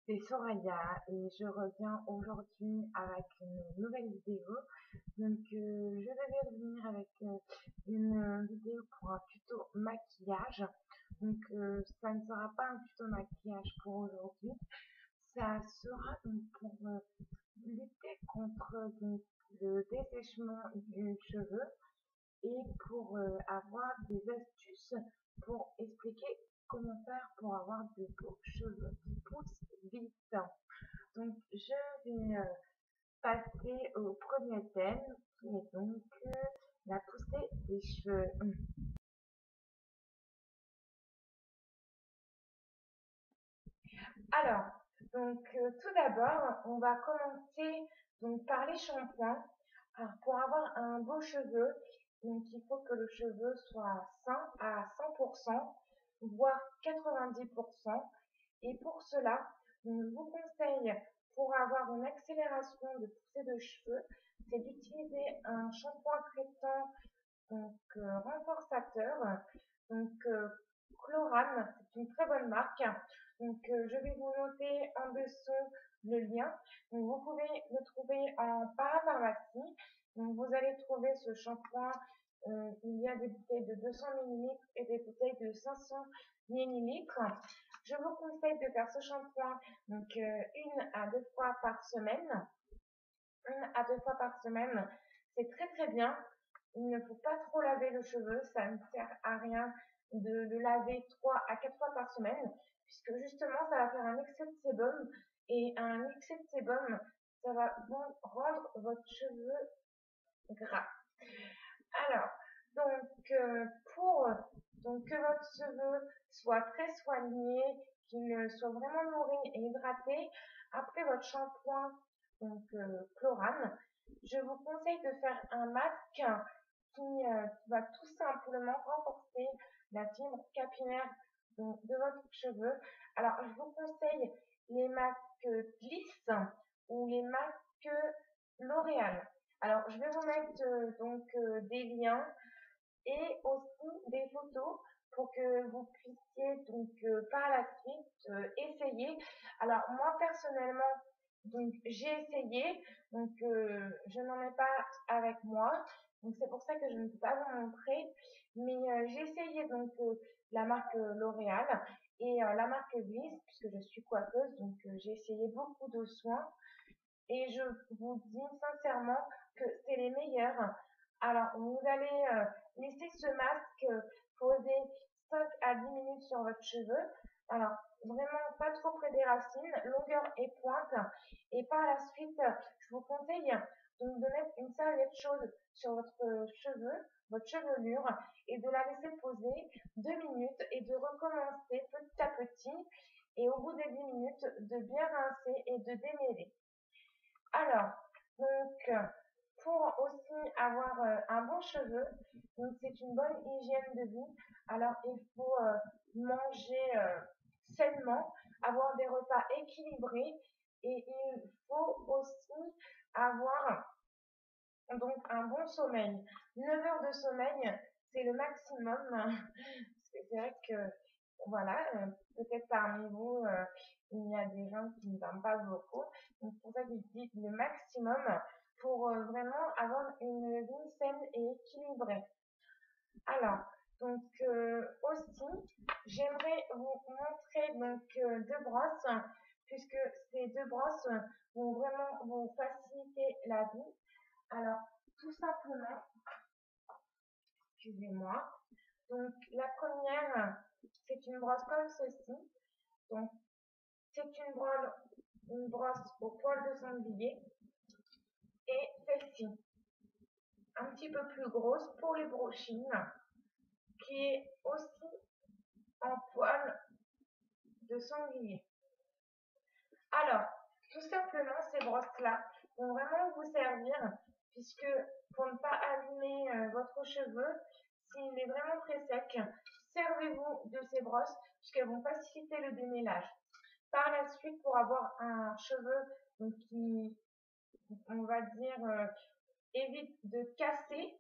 C'est Soraya et je reviens aujourd'hui avec une nouvelle vidéo. Je devais revenir avec une vidéo pour un tuto maquillage. Ça ne sera pas un tuto maquillage pour aujourd'hui. Ça sera pour lutter contre le dessèchement du cheveu et pour avoir des astuces pour expliquer comment faire pour avoir de beaux cheveux qui poussent vite. Je vais passer au premier thème qui est la poussée des cheveux. Alors, tout d'abord, on va commencer par les shampoings. Alors, pour avoir un beau cheveu, il faut que le cheveu soit sain à 100%, voire 90%. Et pour cela, je vous conseille, pour avoir une accélération de poussée de cheveux, c'est d'utiliser un shampoing traitant renforçateur, donc Chlorane, c'est une très bonne marque. Je vais vous noter en dessous le lien. Vous pouvez le trouver en parapharmacie. Vous allez trouver ce shampoing. Il y a des bouteilles de 200 ml et des bouteilles de 500 ml. Je vous conseille de faire ce shampoing une à deux fois par semaine. Une à deux fois par semaine, c'est très très bien. Il ne faut pas trop laver le cheveu, ça ne sert à rien de le laver 3 à 4 fois par semaine, puisque justement ça va faire un excès de sébum, et un excès de sébum, ça va rendre votre cheveu gras. Alors, pour que votre cheveu soit très soigné, qu'il soit vraiment nourri et hydraté, après votre shampoing, Chlorane, je vous conseille de faire un masque qui va tout simplement renforcer la fibre capillaire de votre cheveu. Alors, je vous conseille les masques Gliss ou les masques L'Oréal. Alors, je vais vous mettre des liens et aussi des photos pour que vous puissiez par la suite essayer. Alors, moi personnellement, j'ai essayé, je n'en ai pas avec moi, donc c'est pour ça que je ne peux pas vous montrer, mais j'ai essayé la marque L'Oréal et la marque Gliss, puisque je suis coiffeuse, j'ai essayé beaucoup de soins et je vous dis sincèrement que c'est les meilleurs. Alors, vous allez laisser ce masque poser 5 à 10 minutes sur votre cheveu. Alors, vraiment pas trop près des racines, longueur et pointe. Et par la suite, je vous conseille de mettre une serviette chaude sur votre chevelure, et de la laisser poser 2 minutes et de recommencer petit à petit. Et au bout des 10 minutes, de bien rincer et de démêler. Alors, pour aussi avoir un bon cheveu, c'est une bonne hygiène de vie. Alors, il faut manger sainement, avoir des repas équilibrés, et il faut aussi avoir un bon sommeil. 9 heures de sommeil, c'est le maximum. C'est vrai que, voilà, peut-être parmi vous, il y a des gens qui ne dorment pas beaucoup. Donc, c'est pour ça que je dis le maximum pour vraiment avoir une vie saine et équilibrée. Alors, aussi, j'aimerais vous montrer deux brosses, puisque ces deux brosses vont vraiment vous faciliter la vie. Alors, tout simplement, excusez-moi. La première, c'est une brosse comme ceci. C'est une brosse au poil de sanglier. Et celle-ci, un petit peu plus grosse pour les brochines, qui est aussi en poil de sanglier. Alors, tout simplement, ces brosses-là vont vraiment vous servir, puisque pour ne pas abîmer votre cheveu, s'il est vraiment très sec, servez-vous de ces brosses, puisqu'elles vont faciliter le démêlage. Par la suite, pour avoir un cheveu qui, on va dire, évite de casser,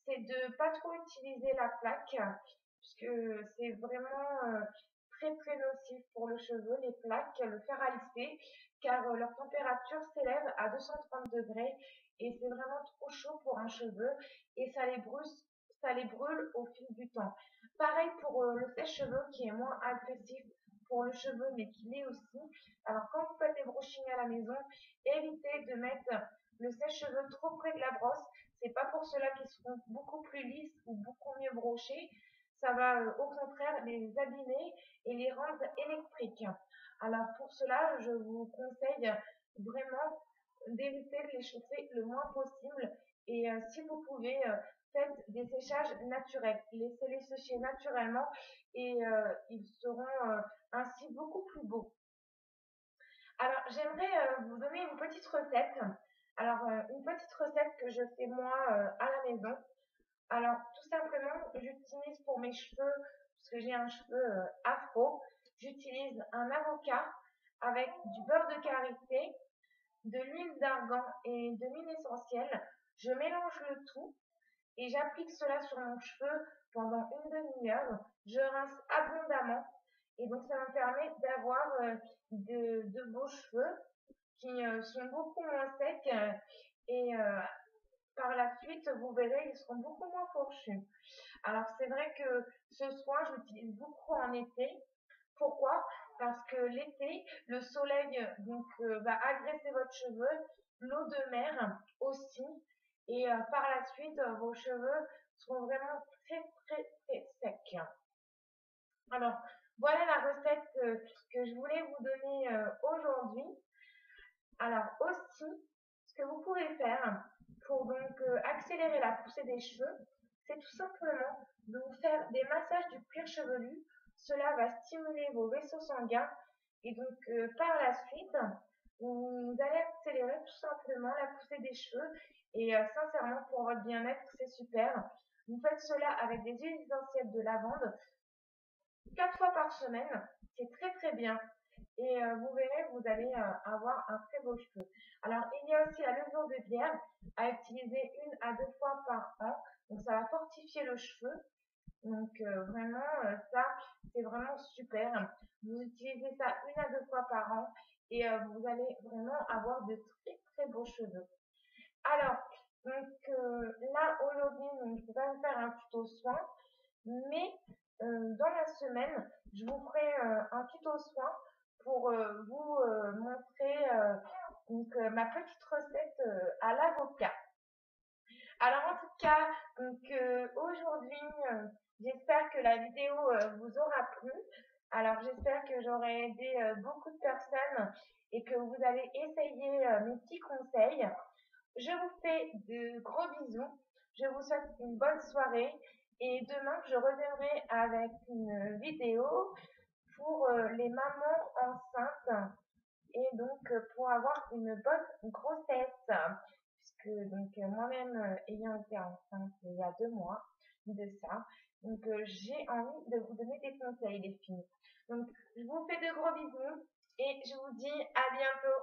c'est de pas trop utiliser la plaque, puisque c'est vraiment très nocif pour le cheveu, les plaques, le fer à lisser, car leur température s'élève à 230 degrés et c'est vraiment trop chaud pour un cheveu et ça les brûle au fil du temps. Pareil pour le sèche-cheveux qui est moins agressif pour le cheveu mais qui l'est aussi. Alors quand vous faites des brushings à la maison, évitez de mettre le sèche-cheveux trop près de la brosse. C'est pas pour cela qu'ils seront beaucoup plus lisses ou beaucoup mieux brochés. Ça va au contraire les abîmer et les rendre électriques. Alors pour cela, je vous conseille vraiment d'éviter de les chauffer le moins possible et si vous pouvez, faites des séchages naturels. Laissez-les sécher naturellement et ils seront ainsi beaucoup plus beaux. Alors j'aimerais vous donner une petite recette. Alors une petite recette que je fais moi à la maison. Alors, tout simplement, j'utilise pour mes cheveux, parce que j'ai un cheveu afro, j'utilise un avocat avec du beurre de karité, de l'huile d'argan et de l'huile essentielle. Je mélange le tout et j'applique cela sur mon cheveu pendant une demi-heure. Je rince abondamment et donc ça me permet d'avoir de beaux cheveux qui sont beaucoup moins secs et par la suite, vous verrez, ils seront beaucoup moins fourchus. Alors, c'est vrai que ce soin, je l'utilise beaucoup en été. Pourquoi? Parce que l'été, le soleil va agresser votre cheveu, l'eau de mer aussi, et par la suite, vos cheveux seront vraiment très secs. Alors, voilà la recette que je voulais vous donner aujourd'hui. Alors aussi, ce que vous pouvez faire pour donc accélérer la poussée des cheveux, c'est tout simplement de vous faire des massages du cuir chevelu. Cela va stimuler vos vaisseaux sanguins et donc par la suite, vous allez accélérer tout simplement la poussée des cheveux et sincèrement pour votre bien-être, c'est super. Vous faites cela avec des huiles essentielles de lavande 4 fois par semaine, c'est très bien. Et vous verrez, vous allez avoir un très beau cheveu. Alors, il y a aussi la levure de bière à utiliser 1 à 2 fois par an. Donc, ça va fortifier le cheveu. Donc, vraiment, ça, c'est vraiment super. Vous utilisez ça 1 à 2 fois par an et vous allez vraiment avoir de très beaux cheveux. Alors, donc là, aujourd'hui, je ne peux pas vous faire un tuto soin, mais dans la semaine, je vous ferai un tuto soin pour vous montrer ma petite recette à l'avocat. Alors en tout cas, aujourd'hui, j'espère que la vidéo vous aura plu. Alors j'espère que j'aurai aidé beaucoup de personnes et que vous allez essayer mes petits conseils. Je vous fais de gros bisous. Je vous souhaite une bonne soirée et demain je reviendrai avec une vidéo pour les mamans enceintes et donc pour avoir une bonne grossesse. Puisque donc moi-même ayant été enceinte il y a 2 mois de ça, donc j'ai envie de vous donner des conseils les filles. Donc je vous fais de gros bisous et je vous dis à bientôt.